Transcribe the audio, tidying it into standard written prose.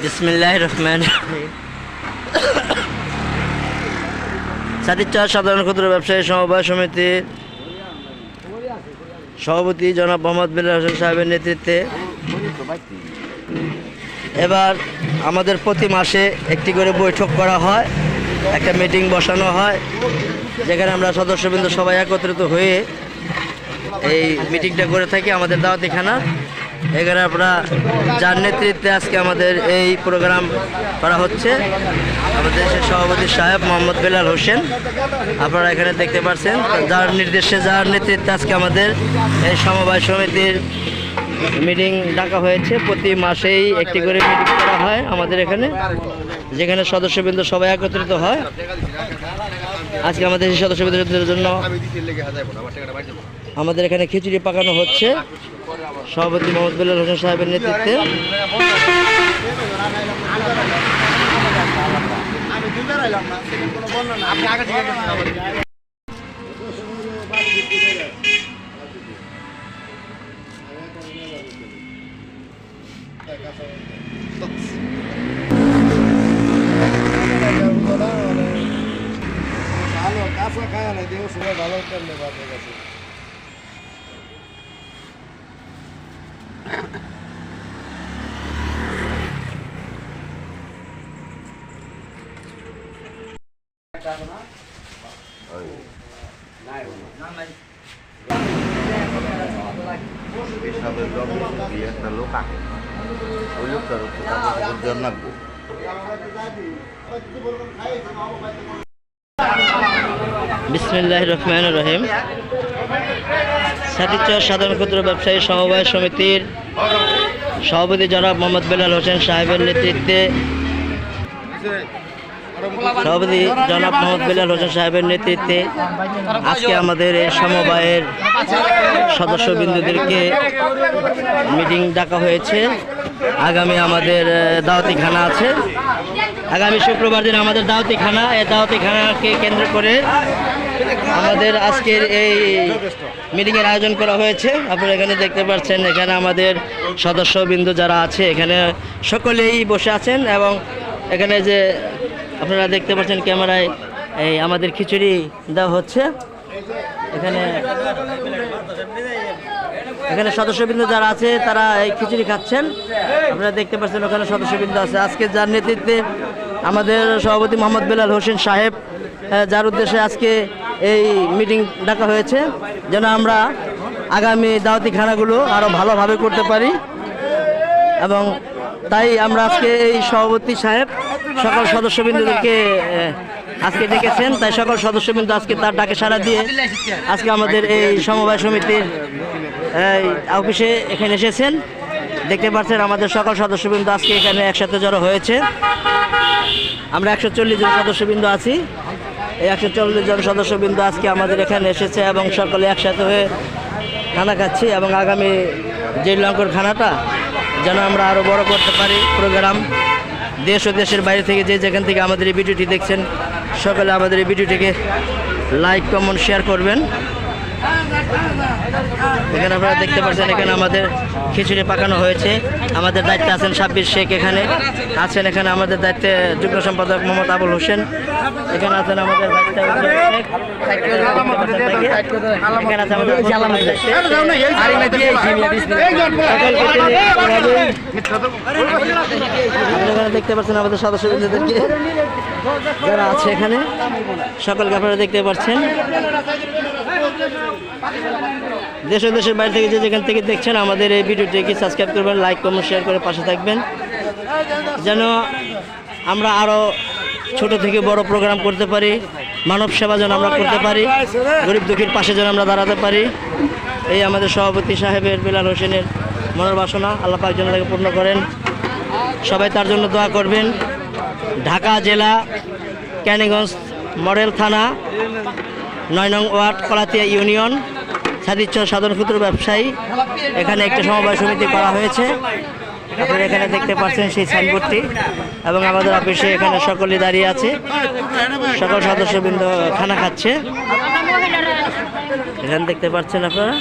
বিসমিল্লাহির রহমানির রহিম। সাদিকচর সাধারণ ক্ষুদ্র ব্যবসায়ী সমবায় সমিতির সভাপতি জনাব মোহাম্মদ বেলাল হোসেন সাহেবের নেতৃত্বে এবার আমাদের প্রতি মাসে একটি করে বৈঠক করা হয়, একটা মিটিং বসানো হয়, যেখানে আমরা সদস্যবৃন্দ সবাই একত্রিত হয়ে এই মিটিংটা করে থাকি আমাদের দাওয়াতিখানা। এখানে আপনারা যার নেতৃত্বে আজকে আমাদের এই প্রোগ্রাম করা হচ্ছে, আমাদের দেশের সভাপতি সাহেব মোহাম্মদ বেলাল হোসেন, আপনারা এখানে দেখতে পাচ্ছেন। যার নির্দেশে যার নেতৃত্বে আজকে আমাদের এই সমবায় সমিতির মিটিং ডাকা হয়েছে। প্রতি মাসেই একটি করে মিটিং করা হয় আমাদের এখানে, যেখানে সদস্যবৃন্দ সবাই একত্রিত হয়। আজকে আমাদের এই সদস্যবৃন্দদের জন্য আমাদের এখানে খিচুড়ি পাকানো হচ্ছে সভাপতি মোহাম্মদ বেলাল হোসেন সাহেবের নেতৃত্বে। ভালো কাঁচা খায় না দেহ সময় ভালো করলে বাপের কাছে একটা লোক আঁকে ওই লোকটার জন্য বিসমিল্লাহির রহমানির রহিম। সাদিকচর সাধারণ ক্ষুদ্র ব্যবসায়ী সমবায় সমিতির সভাপতি জনাব মোহাম্মদ বেলাল হোসেন সাহেবের নেতৃত্বে আজকে আমাদের এই সমবায়ের সদস্যবৃন্দদেরকে মিটিং ডাকা হয়েছে। আগামী আমাদের দাওয়াতিখানা আছে, আগামী শুক্রবার দিন আমাদের দাওয়াতিখানা, এই দাওয়াতিখানাকে কেন্দ্র করে আমাদের আজকের এই মিটিংয়ের আয়োজন করা হয়েছে। আপনারা এখানে দেখতে পাচ্ছেন, এখানে আমাদের সদস্যবৃন্দ যারা আছে এখানে সকলেই বসে আছেন, এবং এখানে যে আপনারা দেখতে পাচ্ছেন ক্যামেরায় এই আমাদের খিচুড়ি দেওয়া হচ্ছে। এখানে সদস্যবৃন্দ যারা আছে তারা এই খিচুড়ি খাচ্ছেন, আপনারা দেখতে পাচ্ছেন ওখানে সদস্যবৃন্দ আছে। আজকে যার নেতৃত্বে আমাদের সভাপতি মোহাম্মদ বেলাল হোসেন সাহেব, যার উদ্দেশ্যে আজকে এই মিটিং ডাকা হয়েছে, যেন আমরা আগামী দাওয়াতিখানাগুলো আরও ভালোভাবে করতে পারি, এবং তাই আমরা আজকে এই সভাপতি সাহেব সকল সদস্যবৃন্দদেরকে আজকে ডেকেছেন। তাই সকল সদস্যবৃন্দ আজকে তার ডাকে সাড়া দিয়ে আজকে আমাদের এই সমবায় সমিতির অফিসে এখানে এসেছেন। দেখতে পাচ্ছেন আমাদের সকল সদস্যবৃন্দ আজকে এখানে একসাথে জড়ো হয়েছে। আমরা 140 জন সদস্যবৃন্দ আছি। এই 140 জন সদস্যবৃন্দ আজকে আমাদের এখানে এসেছে এবং সকলে একসাথে হয়ে খানা খাচ্ছি, এবং আগামী যে লঙ্কর খানাটা যেন আমরা আরও বড় করতে পারি প্রোগ্রাম। দেশ ও দেশের বাইরে থেকে যে যেখান থেকে আমাদের এই ভিডিওটি দেখছেন, সকলে আমাদের এই ভিডিওটিকে লাইক, কমেন্ট, শেয়ার করবেন। এখানে আপনারা দেখতে পাচ্ছেন এখানে আমাদের খিচুড়ি পাকানো হয়েছে। আমাদের দায়িত্বে আছেন সাব্বির শেখ, এখানে আছেন এখানে আমাদের দায়িত্বে যুগ্ম সম্পাদক মোহাম্মদ আবুল হোসেন, এখানে আছেন আমাদের দায়িত্বে এখানে আছে আমাদের আপনারা দেখতে পাচ্ছেন আমাদের সদস্যবৃন্দদেরকে যারা আছে এখানে, সকলকে আপনারা দেখতে পাচ্ছেন। দেশ ও দেশের বাইরে থেকে যে যেখান থেকে দেখছেন আমাদের এই ভিডিওটিকে সাবস্ক্রাইব করবেন, লাইক, কমেন্ট, শেয়ার করে পাশে থাকবেন, যেন আমরা আরও ছোট থেকে বড় প্রোগ্রাম করতে পারি, মানব সেবা যেন আমরা করতে পারি, গরিব দুঃখীর পাশে যেন আমরা দাঁড়াতে পারি। এই আমাদের সভাপতি সাহেবের বেলাল হোসেনের মনের বাসনা, আল্লাহ পাক যেন তাকে পূর্ণ করেন। সবাই তার জন্য দোয়া করবেন। ঢাকা জেলা ক্যানিগঞ্জ মডেল থানা 9 নং ওয়ার্ড কলাতিয়া ইউনিয়ন, সাদিকচর সাধারণ ক্ষুদ্র ব্যবসায়ী, এখানে একটা সমবায় সমিতি করা হয়েছে। আপনারা এখানে দেখতে পাচ্ছেন সেই সাইনবোর্ডটি, এবং আমাদের অফিসে এখানে সকলেই দাঁড়িয়ে আছে, সকল সদস্যবৃন্দ খানা খাচ্ছে, এখানে দেখতে পাচ্ছেন আপনারা।